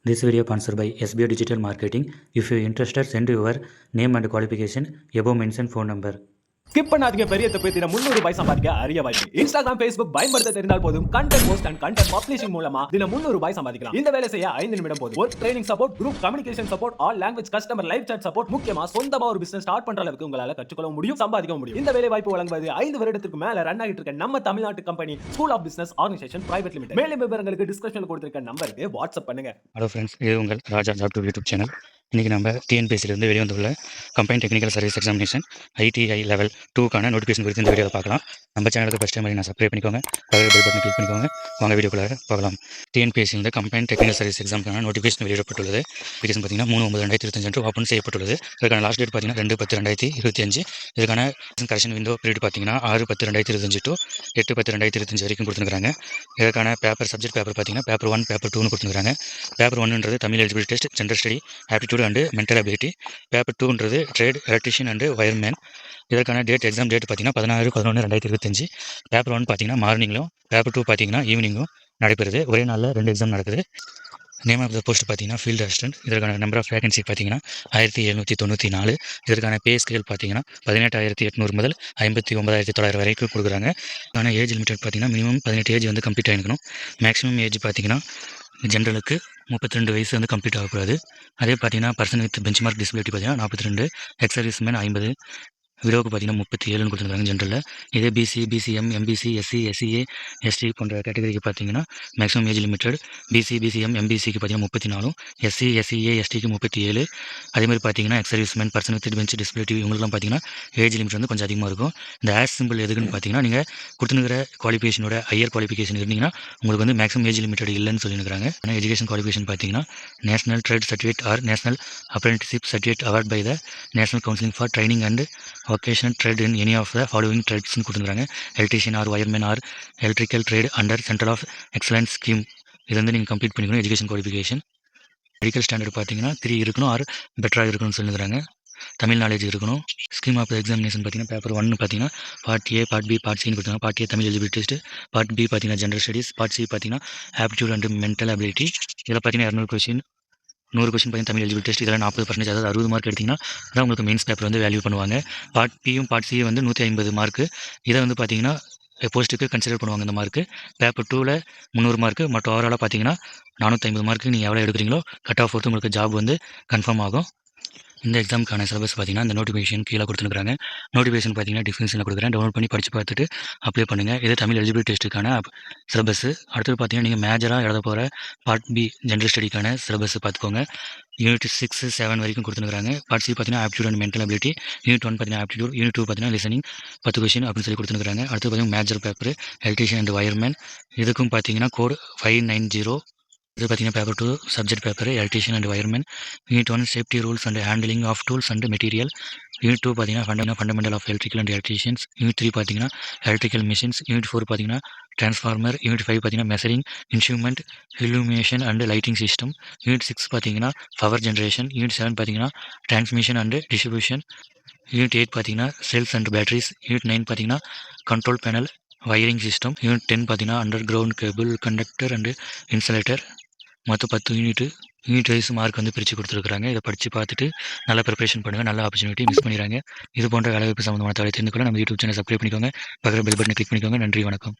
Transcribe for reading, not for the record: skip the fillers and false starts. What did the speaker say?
This video sponsored by SBO Digital Marketing. If you are interested, send your name and qualification above mentioned phone number. Skip பண்ணாதீங்க. பெரிய தப்பு. தினம் 300 ரூபாய் சம்பாதிக்க அரிய வாய்ப்பு. Instagram, Facebook பயன்படுத்த தெரிந்தால் போதும். Content post and content publishing மூலமா தினம் 300 ரூபாய் சம்பாதிக்கலாம். இந்த வேலை செய்ய 5 நிமிடம் போதும். Work training support, group communication support, all language customer live chat support, முக்கியமா சொந்தமா ஒரு பிசினஸ் ஸ்டார்ட் பண்ற அளவுக்கு உங்களால கற்றுக்கொள்ள முடியும், சம்பாதிக்க முடியும். இந்த வேலை வாய்ப்பு வழங்குவது 5 வருடத்துக்கு மேல ரன் ஆகிட்டு இருக்க நம்ம தமிழ்நாட்டு company school of business organisation private limited. மேலும் விவரங்களுக்கு டிஸ்கிரிப்ஷன்ல கொடுத்திருக்க நம்பருக்கு வாட்ஸ்அப் பண்ணுங்க. ஹலோ ஃப்ரெண்ட்ஸ், இது உங்கள் Raja job to YouTube channel. இன்றைக்கி நம்ம டிஎன்பிஎஸ்சிலிருந்து வெளிவந்துள்ள combine technical service examination ITI level 2க்கான நோட்டிஃபிகேஷன் குறித்து இந்த வீடியோவில் பார்க்கலாம். நம்ம சேனலுக்கு ஃபஸ்ட் டைம் நான் சப்ஸ்கிரைப் பண்ணிக்கோங்க, பக்கத்தில் பெல் பட்டன் கிளிக் பண்ணிக்கோங்க. வாங்க வீடியோக்குள்ளே பார்க்கலாம். டிஎன்பிஎஸ்சி இந்த கம்பைன் டெக்னிக்கல் சர்வீஸ் எக்ஸாமுக்கான நோட்டிஃபிகேஷன் வெளியிடப்பட்டுள்ளது. நோட்டிஃபிகேஷன் பார்த்தீங்கன்னா 3/9/2025 ஓப்பன் செய்யப்பட்டுள்ளது. இதுக்கான லாஸ்ட் டேட் பார்த்தீங்கன்னா 2/10/2025. இதுக்கான கரெக்ஷன் விண்டோ பீரியட் பார்த்தீங்கன்னா 6/10/2025 to 8/10/2025 வரைக்கும் கொடுத்துருக்காங்க. இதுக்கான பேப்பர் சப்ஜெக்ட் பேப்பர் பார்த்தீங்கன்னா பேப்பர் 1, பேப்பர் 2ன்னு கொடுத்துருக்காங்க. பேப்பர் 1ன்றது Tamil eligibility test, general study, aptitude and mental ability. Paper 2ன்றது ட்ரேட், எலக்ட்ரிஷியன் அண்ட் வயர்மேன். இதற்கான எக்ஸாம் டேட் பார்த்தீங்கன்னா 16/11/2025. பேப்பர் 1 பார்த்தீங்கன்னா மார்னிங்லும், பேப்பர் 2 பார்த்தீங்கன்னா ஈவினிங்கும் நடைபெறுது. ஒரே நாளில் 2 எக்ஸாம் நடக்குது. நேம் ஆஃப் த போஸ்ட் பார்த்தீங்கன்னா ஃபீல்டு அசிஸ்டன்ட். இதற்கான நம்பர் ஆஃப் வேகன்சி பார்த்தீங்கன்னா 1794. இதற்கான பே ஸ்கேல் பார்த்தீங்கன்னா 18,800 முதல் 59,900 வரைக்கும் கொடுக்குறாங்க. ஆனால் ஏஜ் லிமிட்டட் பார்த்தீங்கன்னா மினிமம் 18 ஏஜ் வந்து கம்ப்ளீட் ஆகிருக்கணும். மேக்ஸிமம் ஏஜ் பார்த்தீங்கன்னா ஜென்ரலுக்கு 32 வயசு வந்து கம்ப்ளீட் ஆகக்கூடாது. அதே பார்த்தீங்கன்னா person with bench mark disability பார்த்தீங்கன்னா 42, எக்ஸ் சர்வீஸ்மேன் 50, விடோவுக்கு பார்த்தீங்கன்னா 37ன்னு கொடுத்துருக்காங்க ஜென்ரலில். இதே BC, BCM, MBC, SC, SCA, ST போன்ற கேட்டகரிக்கு பார்த்தீங்கன்னா maximum age limited. BC, BCM, எம்பிசிக்கு பார்த்தீங்கன்னா 34, எஸ்சி, எஸ்சிஏ, எஸ்டிக்கு 37. அதேமாதிரி பார்த்தீங்கன்னா ex serviceman, person with bench disability இவங்களுக்குலாம் பார்த்தீங்கன்னா ஏஜ் லிமிட் வந்து கொஞ்சம் அதிகமாக இருக்கும். இந்த ஆஸ் சிம்பிள் எதுக்குன்னு பார்த்தீங்கன்னா நீங்கள் கொடுத்துருக்கிற குவாலிஃபிகேஷனோட ஹையர் குவாலிஃபிகேஷன் இருந்தீங்கன்னா உங்களுக்கு வந்து மேக்ஸிமம் ஏஜ் லிமிட்டட் இல்லைன்னு சொல்லியிருக்காங்க. ஆனால் எஜுகேஷன் குவாலிஃபிகேஷன் பார்த்தீங்கன்னா national trade certificate or national apprenticeship certificate award by the national counselling for training and vocational trade in any of the following trades கொடுத்துருக்காங்க. Electrician or wireman or electrical trade under centre of excellence scheme. இது வந்து நீங்கள் complete பண்ணிக்கணும். Education qualification medical standard பார்த்தீங்கன்னா 3 இருக்கணும் R பெட்டராக இருக்கணும்னு சொல்லியிருக்காங்க. தமிழ் நாலேஜ் இருக்கணும். ஸ்கீம் ஆஃப் எக்ஸாமினேஷன் பார்த்தீங்கன்னா பேப்பர் 1 பார்த்தீங்கன்னா part A, part B, part சின்னு கொடுத்தாங்க. Part A Tamil eligibility test, part B பார்த்தீங்கன்னா ஜென்ரல் ஸ்டடீஸ், பார்ட் சி பார்த்தீங்கன்னா ஆப்டிடியூட் அண்ட் மென்டல் அபிலிட்டி. இதில் பார்த்தீங்கன்னா 200 கொஸ்டின், 100 கொஸ்டின் பார்த்தீங்கன்னா தமிழ் எலிஜிபிலிட்டி டெஸ்ட். இதில் 40%, அதாவது 60 மார்க் எடுத்திங்கன்னா அதான் உங்களுக்கு மெயின்ஸ் பேப்பர் வந்து வேல்யூ பண்ணுவாங்க. பார்ட் பியும் பார்ட் சியும் வந்து 150 மார்க்கு. இதை வந்து பார்த்தீங்கன்னா போஸ்ட்டுக்கு கன்சிடர் பண்ணுவாங்க இந்த மார்க்கு. பேப்பர் 2ல் 300 மார்க்கு. மற்ற ஓவராலாக பார்த்தீங்கன்னா 450 மார்க்கு. நீங்கள் எவ்வளோ எடுக்கிறீங்களோ கட் ஆஃப் பொறுத்து உங்களுக்கு ஜாப் வந்து கன்ஃபார்ம் ஆகும். இந்த எக்ஸாமுக்கான சிலபஸ் பார்த்தீங்கன்னா இந்த நோட்டிஃபிகேஷன் கீழே கொடுத்துருக்காங்க. நோட்டிஃபிகேஷன் பார்த்தீங்கன்னா டிஸ்கிரிப்ஷனில் கொடுக்குறேன், டவுன்லோட் பண்ணி படித்து பார்த்துட்டு அப்ளை பண்ணுங்கள். இது தமிழ் எலிஜிபிலிட்டி டெஸ்ட்டுக்கான சிலபஸ். அடுத்தது பார்த்தீங்கன்னா நீங்கள் மேஜராக எழுத போகிற பார்ட் பி ஜென்ரல் ஸ்டடிக்கான சிலபஸ் பார்த்துக்கோங்க. யூனிட் 6, 7 வரைக்கும் கொடுத்துருக்காங்க. பார்ட் சி பார்த்தீங்கன்னா aptitude and mental ability. Unit 1 பார்த்தீங்கன்னா ஆப்டிடியூட், யூனிட் 2 பார்த்தீங்கன்னா லிசனிங் 10 கொஸ்டின் அப்படின்னு சொல்லி கொடுத்துருக்காங்க. அடுத்து பார்த்தீங்கன்னா major paper electrician and wireman. இதுக்கும் பார்த்தீங்கன்னா கோட் 590. இது பார்த்தீங்கன்னா paper 2 subject paper electrician and wireman. Unit 1 safety rules and handling of tools and material. Unit 2 பார்த்தீங்கன்னா fundamental of electrical and electricians. Unit 3 பார்த்தீங்கன்னா எலக்ட்ரிக்கல் மிஷின்ஸ். யூனிட் 4 பார்த்தீங்கன்னா transformer. Unit 5 பார்த்தீங்கன்னா measuring instrument, illumination and lighting system. Unit 6 பார்த்தீங்கன்னா power generation. Unit 7 பார்த்தீங்கன்னா transmission and distribution. Unit 8 பார்த்தீங்கன்னா cells and batteries. Unit 9 பார்த்தீங்கன்னா control panel, wiring system. Unit 10 பார்த்தீங்கன்னா under ground cable, conductor and insulator. மொத்தம் 10 unit wise mark வந்து பிரித்து கொடுத்துருக்காங்க. இதை படித்து பார்த்துட்டு நல்லா ப்ரிப்பரேஷன் பண்ணுங்கள். நல்ல ஆப்பர்ச்சுனிட்டி மிஸ் பண்ணிடுறாங்க. இது போன்ற வேலைவாய்ப்பு சம்மந்தமான தகவலை தெரிந்து கொள்ள நம்ம யூடியூப் சேனல் சப்ஸ்கிரைப் பண்ணிக்கோங்க, பக்கத்தில் பெல் பட்டனை கிளிக் பண்ணிக்கோங்க. நன்றி, வணக்கம்.